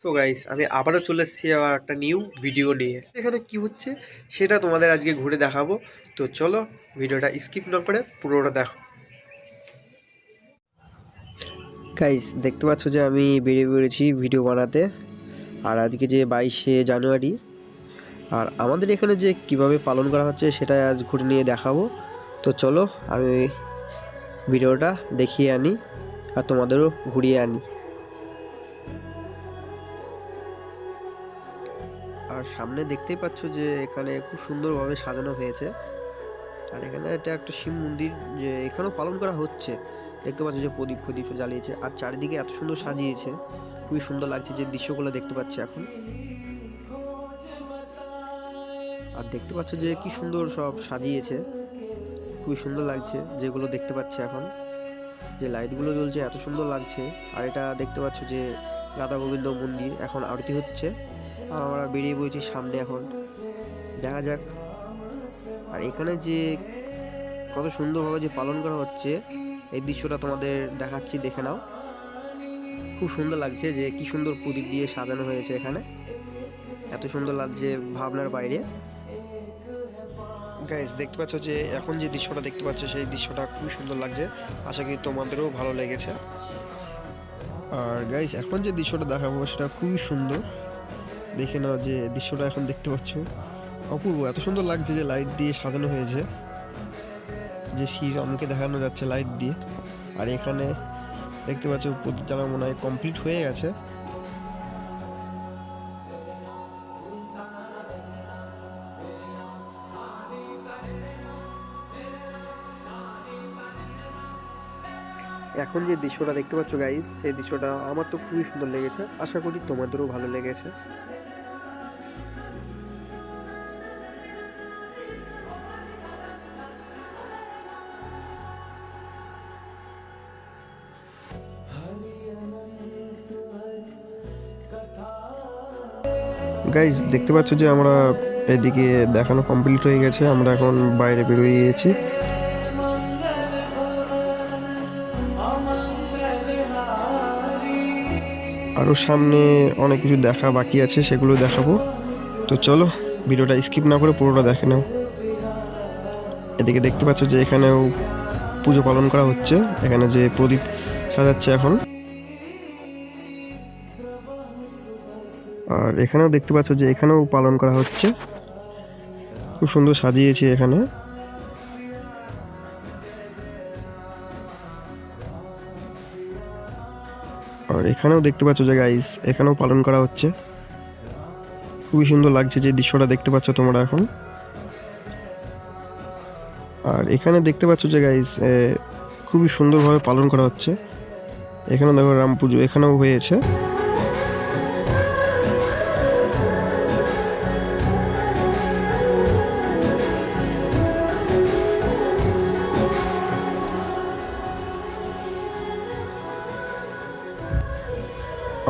তো গাইস আমি আবারও চলে এসেছি আবার একটা নিউ ভিডিও নিয়ে। এখানে কি হচ্ছে সেটা তোমাদের আজকে ঘুরে দেখাবো। তো চলো ভিডিওটা স্কিপ না করে পুরোটা দেখো। গাইস দেখতে পাচ্ছ যে আমি বেরিয়ে পড়েছি ভিডিও বানাতে। আর আজকে যে 22শে জানুয়ারি, আর আমাদের এখানে যে কিভাবে পালন করা হচ্ছে সেটা আজ ঘুরে নিয়ে দেখাবো। তো চলো আমি ভিডিওটা দেখিয়ে আনি আর তোমাদেরও ঘুরিয়ে আনি। আর সামনে দেখতেই পাচ্ছ যে এখানে খুব সুন্দরভাবে সাজানো হয়েছে। আর এখানে এটা একটা শিব মন্দির, যে এখানেও পালন করা হচ্ছে। দেখতে পাচ্ছ যে প্রদীপ প্রদীপ জ্বালিয়েছে আর চারিদিকে এত সুন্দর সাজিয়েছে, খুবই সুন্দর লাগছে যে দৃশ্যগুলো দেখতে পাচ্ছি এখন। আর দেখতে পাচ্ছ যে কি সুন্দর সব সাজিয়েছে, খুবই সুন্দর লাগছে যেগুলো দেখতে পাচ্ছি এখন। যে লাইটগুলো জ্বলছে এত সুন্দর লাগছে। আর এটা দেখতে পাচ্ছ যে রাধা গোবিন্দ মন্দির, এখন আরতি হচ্ছে আর আমরা বেরিয়ে পড়েছি সামনে, এখন দেখা যাক। আর এখানে যে কত সুন্দরভাবে যে পালন করা হচ্ছে এই দৃশ্যটা তোমাদের দেখাচ্ছি, দেখে নাও। খুব সুন্দর লাগছে যে কি সুন্দর প্রদীপ দিয়ে সাজানো হয়েছে এখানে, এত সুন্দর লাগছে ভাবনার বাইরে। গাইস দেখতে পাচ্ছ যে এখন যে দৃশ্যটা দেখতে পাচ্ছ সেই দৃশ্যটা খুবই সুন্দর লাগছে, আশা করি তোমাদেরও ভালো লেগেছে। আর গাইস এখন যে দৃশ্যটা দেখাবো সেটা খুবই সুন্দর, দেখে নাও যে দৃশ্যটা এখন দেখতে পাচ্ছ অপূর্ব, এত সুন্দর লাগছে যে লাইট দিয়ে সাজানো হয়েছে, যে শ্রীরামকে দেখানো যাচ্ছে লাইট দিয়ে। আর এখানে দেখতে পাচ্ছ প্রদীপ জ্বালানো মনে হয় কমপ্লিট হয়ে গেছে। এখন যে দৃশ্যটা দেখতে পাচ্ছ গাইস, সেই দৃশ্যটা আমার তো খুবই সুন্দর লেগেছে, আশা করি তোমাদেরও ভালো লেগেছে। গাইজ দেখতে পাচ্ছ যে আমরা এদিকে দেখানো কমপ্লিট হয়ে গেছে, আমরা এখন বাইরে বেরিয়ে গিয়েছি। আরও সামনে অনেক কিছু দেখা বাকি আছে, সেগুলো দেখাবো। তো চলো ভিডিওটা স্কিপ না করে পুরোটা দেখে নাও। এদিকে দেখতে পাচ্ছ যে এখানেও পুজো পালন করা হচ্ছে, এখানে যে প্রদীপ সাজাচ্ছে এখন। আর এখানেও দেখতে পাচ্ছ যে এখানেও পালন করা হচ্ছে, খুব সুন্দর সাজিয়েছে এখানে। আর এখানেও দেখতে পাচ্ছ যে গাইস এখানেও পালন করা হচ্ছে, খুবই সুন্দর লাগছে যে দৃশ্যটা দেখতে পাচ্ছ তোমরা এখন। আর এখানে দেখতে পাচ্ছ যে গাইস খুবই সুন্দরভাবে পালন করা হচ্ছে। এখানে দেখো রাম পুজো এখানেও হয়েছে।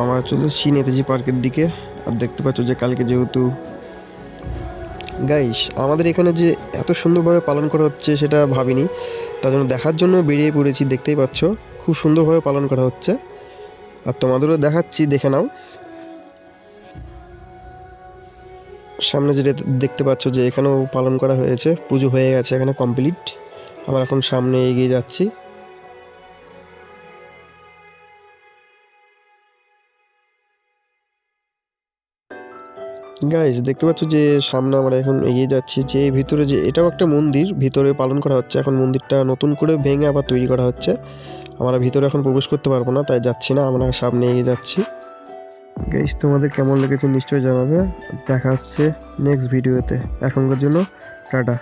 আমরা চলে এসেছি নেতাজি পার্কের দিকে। আর দেখতে পাচ্ছ যে কালকে যেহেতু গাইস আমাদের এখানে যে এত সুন্দরভাবে পালন করা হচ্ছে সেটা ভাবিনি, তার জন্য দেখার জন্য বেরিয়ে পড়েছি। দেখতেই পাচ্ছ খুব সুন্দরভাবে পালন করা হচ্ছে, আর তোমাদেরও দেখাচ্ছি, দেখে নাও। সামনে যে দেখতে পাচ্ছ যে এখানেও পালন করা হয়েছে, পুজো হয়ে গেছে এখানে কমপ্লিট। আমরা এখন সামনে এগিয়ে যাচ্ছি। গাইজ দেখতে পাচ্ছ যে সামনে আমরা এখন এগিয়ে যাচ্ছি, যে ভিতরে যে এটাও একটা মন্দির, ভিতরে পালন করা হচ্ছে এখন। মন্দিরটা নতুন করে ভেঙে আবার তৈরি করা হচ্ছে। আমরা ভিতরে এখন প্রবেশ করতে পারবো না, তাই যাচ্ছি না, আমরা সামনে এগিয়ে যাচ্ছি। গাইজ তোমাদের কেমন লেগেছে নিশ্চয়ই জানাবে। দেখা হচ্ছে নেক্সট ভিডিওতে, এখনকার জন্য টাটা।